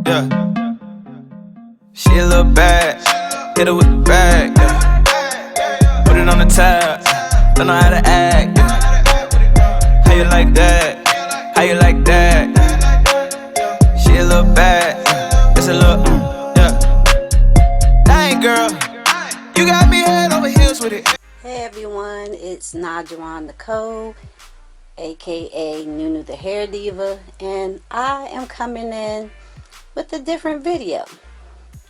yeah. She a little bad, hit her with the bag, yeah. Put it on the tab, don't know how to act, yeah. How you like that? How you like that? She a little bad, it's a little, yeah. Dang girl, you got me head over heels with it. Hey everyone, it's NajowionNicole, aka NueNew The Hair Diva, and I am coming in with a different video.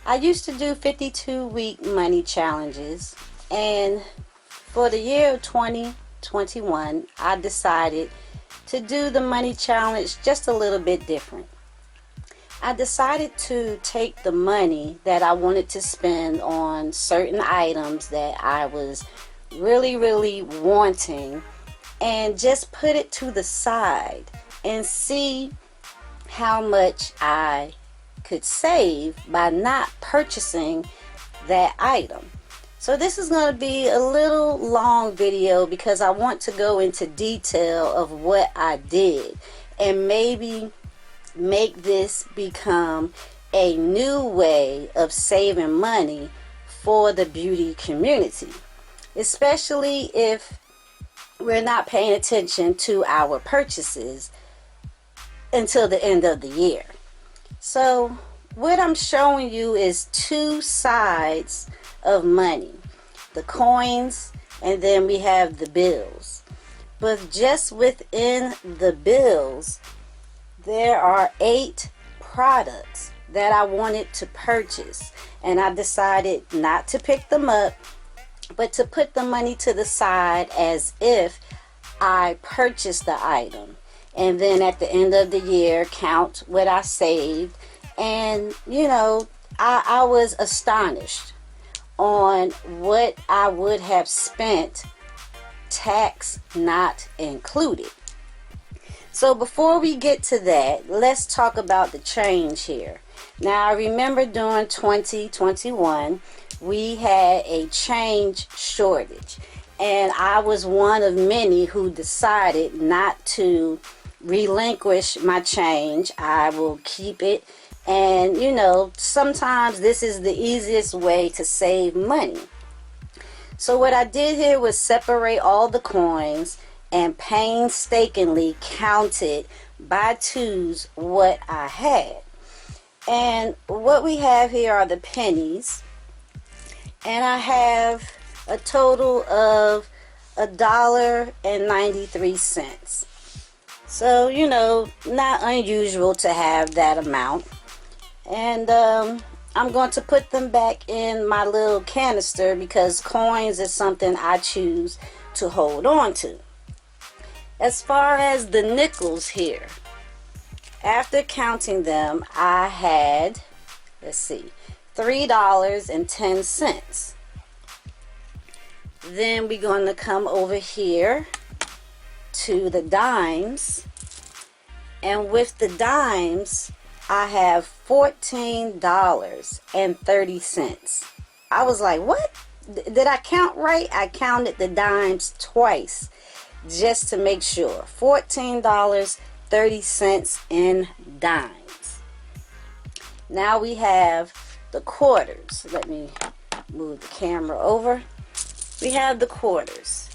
I used to do 52-week money challenges, and for the year of 2021 I decided to do the money challenge just a little bit different. I decided to take the money that I wanted to spend on certain items that I was really wanting and just put it to the side and see how much I could save by not purchasing that item. So this is going to be a little long video because I want to go into detail of what I did and maybe make this become a new way of saving money for the beauty community, especially if we're not paying attention to our purchases until the end of the year. So what I'm showing you is two sides of money, the coins, and then we have the bills. But just within the bills, there are 8 products that I wanted to purchase, and I decided not to pick them up, but to put the money to the side as if I purchased the item, and then at the end of the year count what I saved. And you know, I was astonished on what I would have spent, tax not included. So before we get to that, let's talk about the change here. Now I remember during 2021 we had a change shortage, and I was one of many who decided not to relinquish my change. I will keep it, and you know, sometimes this is the easiest way to save money. So what I did here was separate all the coins and painstakingly counted by twos what I had. And what we have here are the pennies, and I have a total of $1.93. So you know, not unusual to have that amount. And I'm going to put them back in my little canister because coins is something I choose to hold on to. As far as the nickels here, after counting them, I had, let's see, $3.10. Then we're going to come over here to the dimes, and with the dimes I have $14.30. I was like, what? Did I count right? I counted the dimes twice just to make sure. $14.30 in dimes. Now we have the quarters. Let me move the camera over. We have the quarters.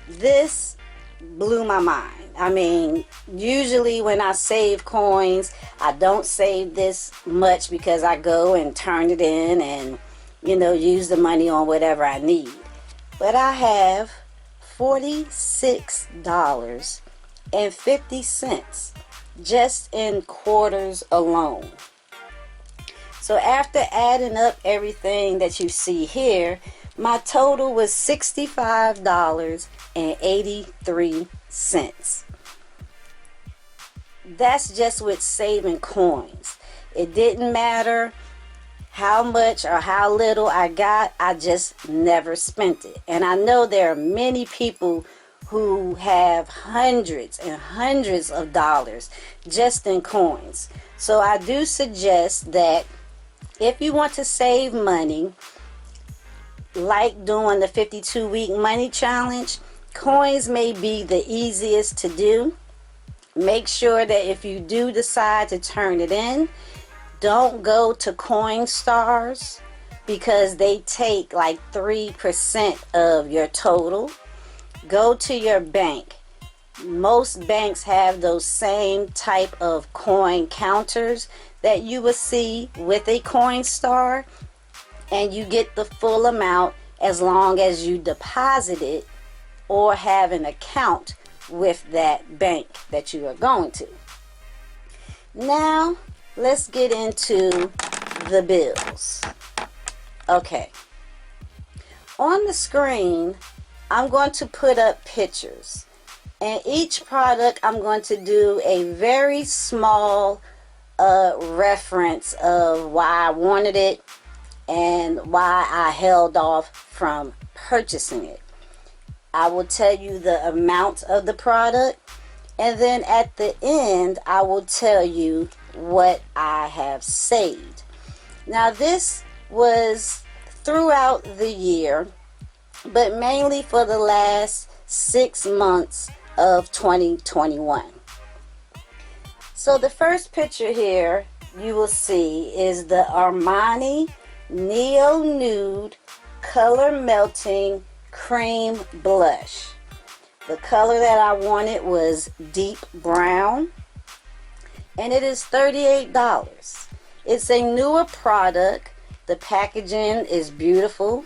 This blew my mind. I mean, usually when I save coins, I don't save this much because I go and turn it in and, you know, use the money on whatever I need. But I have $46.50 just in quarters alone. So after adding up everything that you see here, my total was $65.83. That's just with saving coins. It didn't matter how much or how little I got, I just never spent it. And I know there are many people who have hundreds and hundreds of dollars just in coins. So I do suggest that if you want to save money, like doing the 52-week money challenge, coins may be the easiest to do. Make sure that if you do decide to turn it in, don't go to Coinstars because they take like 3% of your total. Go to your bank. Most banks have those same type of coin counters that you will see with a Coinstar, and you get the full amount as long as you deposit it or have an account with that bank that you are going to. Now let's get into the bills. Okay, on the screen I'm going to put up pictures, and each product I'm going to do a very small reference of why I wanted it and why I held off from purchasing it. I will tell you the amount of the product, and then at the end I will tell you what I have saved. Now this was throughout the year, but mainly for the last 6 months of 2021. So the first picture here you will see is the Armani Neo Nude Color Melting Cream Blush. The color that I wanted was deep brown, and it is $38. It's a newer product. The packaging is beautiful,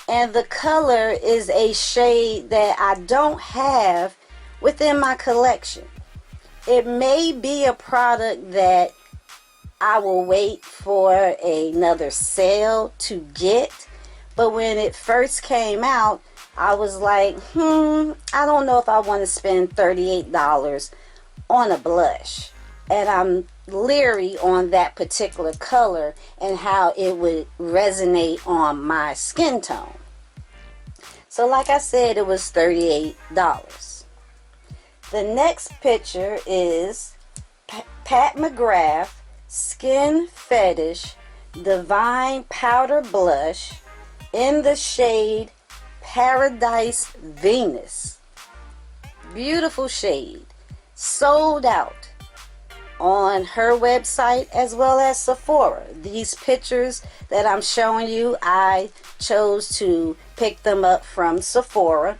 and the color is a shade that I don't have within my collection. It may be a product that I will wait for another sale to get, but when it first came out, I was like, I don't know if I want to spend $38 on a blush. And I'm leery on that particular color and how it would resonate on my skin tone. So like I said, it was $38. The next picture is Pat McGrath Skin Fetish Divine Powder Blush in the shade Paradise Venus. Beautiful shade. Sold out on her website as well as Sephora. These pictures that I'm showing you, I chose to pick them up from Sephora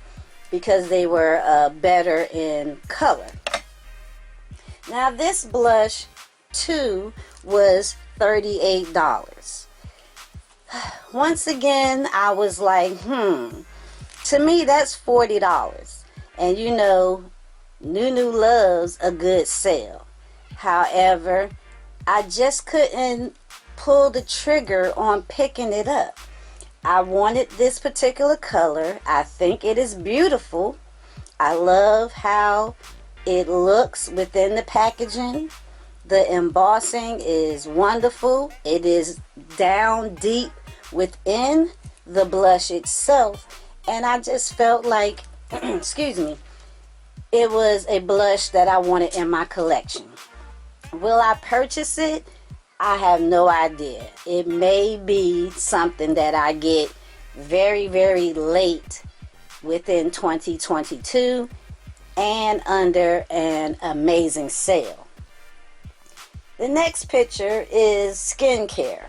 because they were better in color. Now this blush too was $38. Once again, I was like, to me that's $40. And you know, NueNew loves a good sale. However, I just couldn't pull the trigger on picking it up. I wanted this particular color. I think it is beautiful. I love how it looks within the packaging. The embossing is wonderful. It is down deep within the blush itself, and I just felt like excuse me, it was a blush that I wanted in my collection. Will I purchase it? I have no idea. It may be something that I get very, very late within 2022 and under an amazing sale. The next picture is skincare.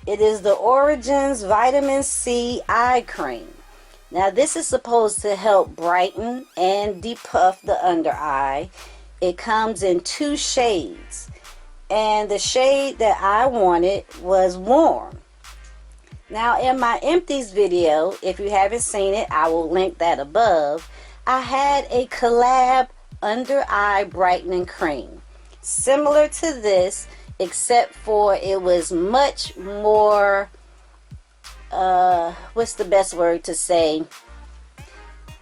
It is the Origins Vitamin C Eye Cream. Now this is supposed to help brighten and depuff the under eye. It comes in 2 shades, and the shade that I wanted was warm. Now in my empties video, if you haven't seen it, I will link that above. I had a collab under eye brightening cream similar to this, except for it was much more what's the best word to say,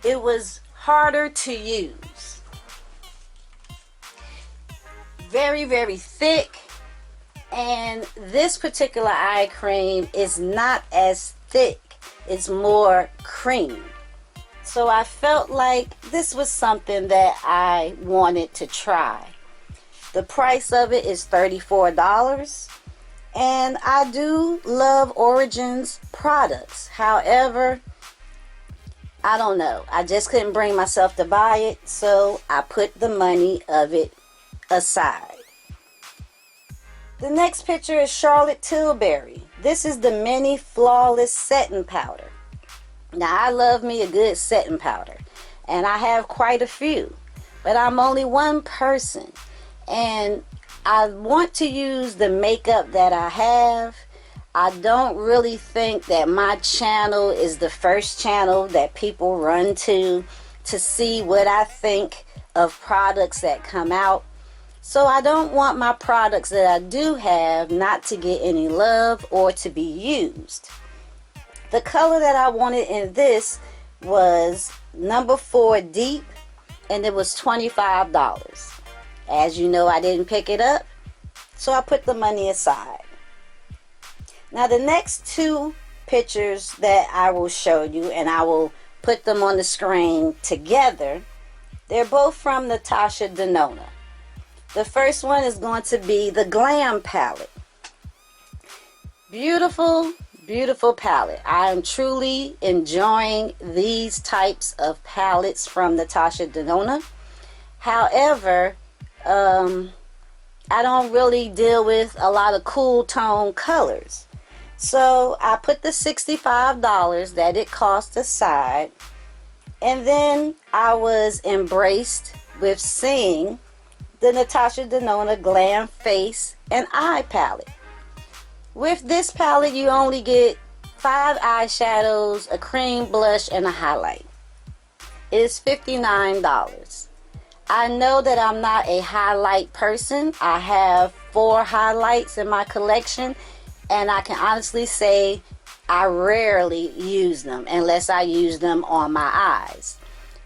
it was harder to use. Very, very thick, and this particular eye cream is not as thick. It's more creamy. So I felt like this was something that I wanted to try. The price of it is $34, and I do love Origins products. However, I don't know, I just couldn't bring myself to buy it, so I put the money of it aside. The next picture is Charlette Tilbury. This is the Mini Flawless Setting Powder. Now, I love me a good setting powder, and I have quite a few, but I'm only one person, and I want to use the makeup that I have. I don't really think that my channel is the first channel that people run to see what I think of products that come out. So I don't want my products that I do have not to get any love or to be used. The color that I wanted in this was number 4 Deep, and it was $25. As you know, I didn't pick it up, so I put the money aside. Now the next two pictures that I will show you, and I will put them on the screen together, they're both from Natasha Denona. The first one is going to be the Glam palette. Beautiful, beautiful palette. I am truly enjoying these types of palettes from Natasha Denona. However, I don't really deal with a lot of cool tone colors. So I put the $65 that it cost aside, and then I was embraced with seeing the Natasha Denona Glam Face and Eye Palette. With this palette, you only get 5 eyeshadows, a cream blush, and a highlight. It is $59. I know that I'm not a highlight person. I have 4 highlights in my collection, and I can honestly say I rarely use them unless I use them on my eyes.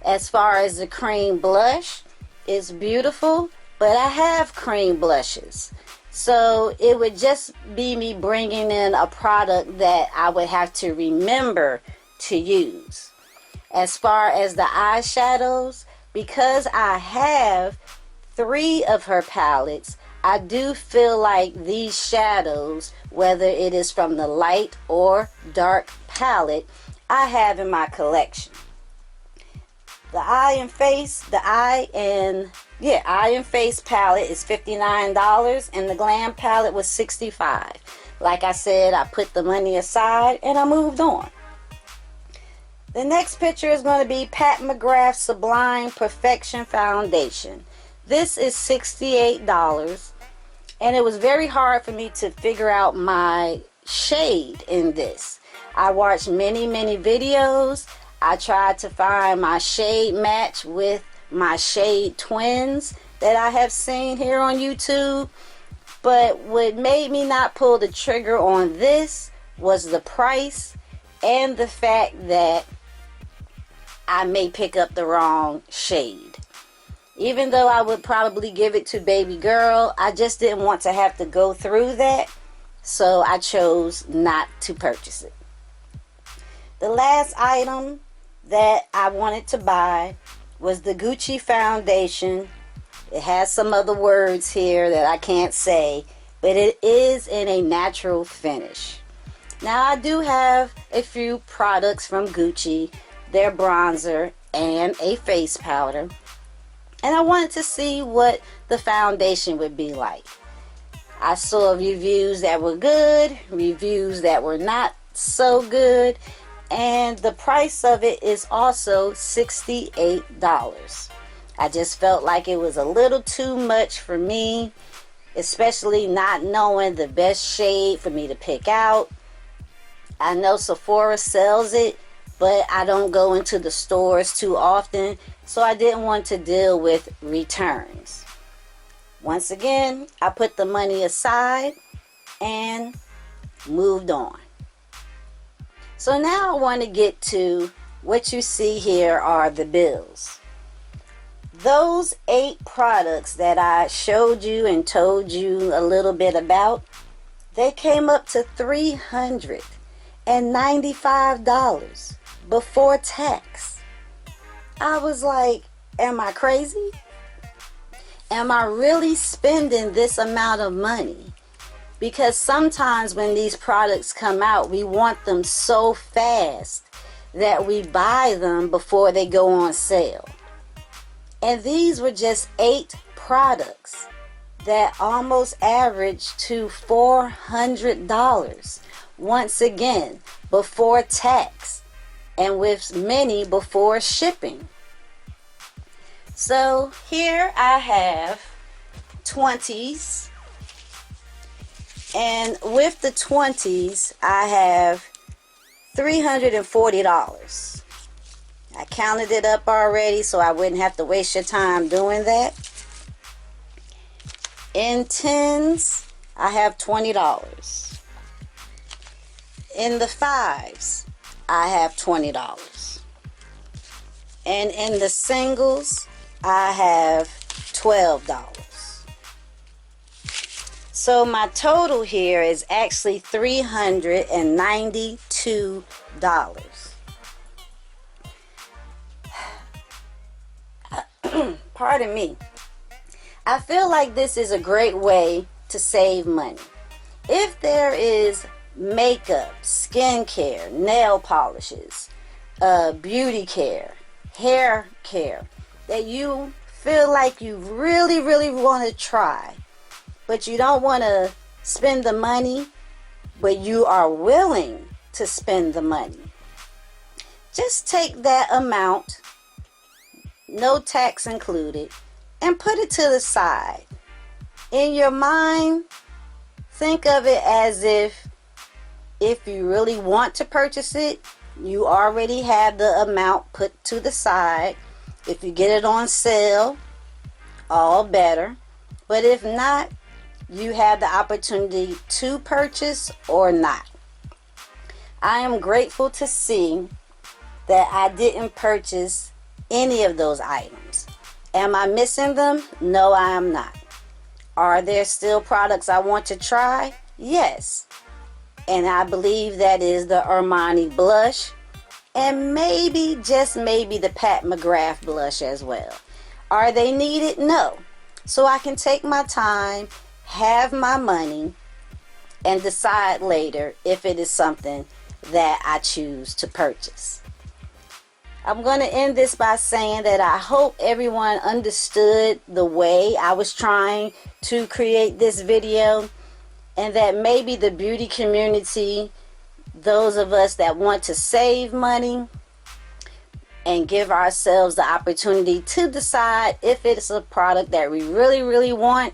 As far as the cream blush, it's beautiful, but I have cream blushes. So it would just be me bringing in a product that I would have to remember to use. As far as the eyeshadows, because I have 3 of her palettes, I do feel like these shadows, whether it is from the light or dark palette, I have in my collection. The eye and face palette is $59, and the Glam palette was $65. Like I said, I put the money aside and I moved on. The next picture is going to be Pat McGrath Sublime Perfection Foundation. This is $68, and it was very hard for me to figure out my shade in this. I watched many videos. I tried to find my shade match with my shade twins that I have seen here on YouTube, but what made me not pull the trigger on this was the price and the fact that I may pick up the wrong shade. Even though I would probably give it to baby girl, I just didn't want to have to go through that, so I chose not to purchase it. The last item that I wanted to buy was the Gucci foundation. It has some other words here that I can't say, but it is in a natural finish. Now, I do have a few products from Gucci, their bronzer and a face powder, and I wanted to see what the foundation would be like. I saw reviews that were good, reviews that were not so good, and the price of it is also $68. I just felt like it was a little too much for me, especially not knowing the best shade for me to pick out. I know Sephora sells it, but I don't go into the stores too often, so I didn't want to deal with returns. Once again, I put the money aside and moved on. So now I want to get to what you see here are the bills. Those 8 products that I showed you and told you a little bit about, they came up to $395 before tax. I was like, am I crazy? Am I really spending this amount of money? Because sometimes when these products come out, we want them so fast that we buy them before they go on sale. And these were just 8 products. that almost averaged to $400. Once again, before tax, and with many before shipping. So here I have 20s, and with the 20s I have $340. I counted it up already so I wouldn't have to waste your time doing that. In 10s I have $20. In the 5s I have $20. And in the singles I have $12. So my total here is actually $392. Pardon me. I feel like this is a great way to save money. If there is makeup, skincare, nail polishes, beauty care, hair care that you feel like you really want to try, but you don't want to spend the money, but you are willing to spend the money, just take that amount, no tax included, and put it to the side. In your mind, think of it as if you really want to purchase it, you already have the amount put to the side. If you get it on sale, all better. But if not, you have the opportunity to purchase or not. I am grateful to see that I didn't purchase any of those items. Am I missing them? No, I am not. Are there still products I want to try? Yes. And I believe that is the Armani Blush, and maybe, just maybe, the McGrath Blush as well. Are they needed? No. So I can take my time, have my money, and decide later if it is something that I choose to purchase. I'm going to end this by saying that I hope everyone understood the way I was trying to create this video, and that maybe the beauty community, those of us that want to save money and give ourselves the opportunity to decide if it's a product that we really want,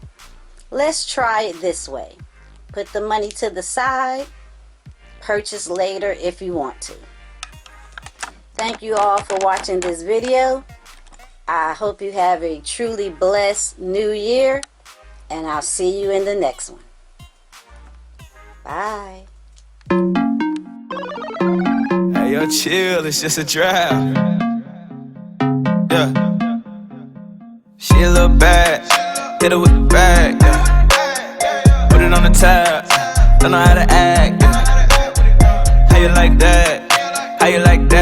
let's try it this way. Put the money to the side, purchase later if you want to. Thank you all for watching this video. I hope you have a truly blessed new year, and I'll see you in the next one. Bye. Hey, yo, chill, it's just a draft. Yeah. She a little bad, hit her with the bag, yeah. Put it on the tab, don't know how to act, yeah. How you like that? How you like that?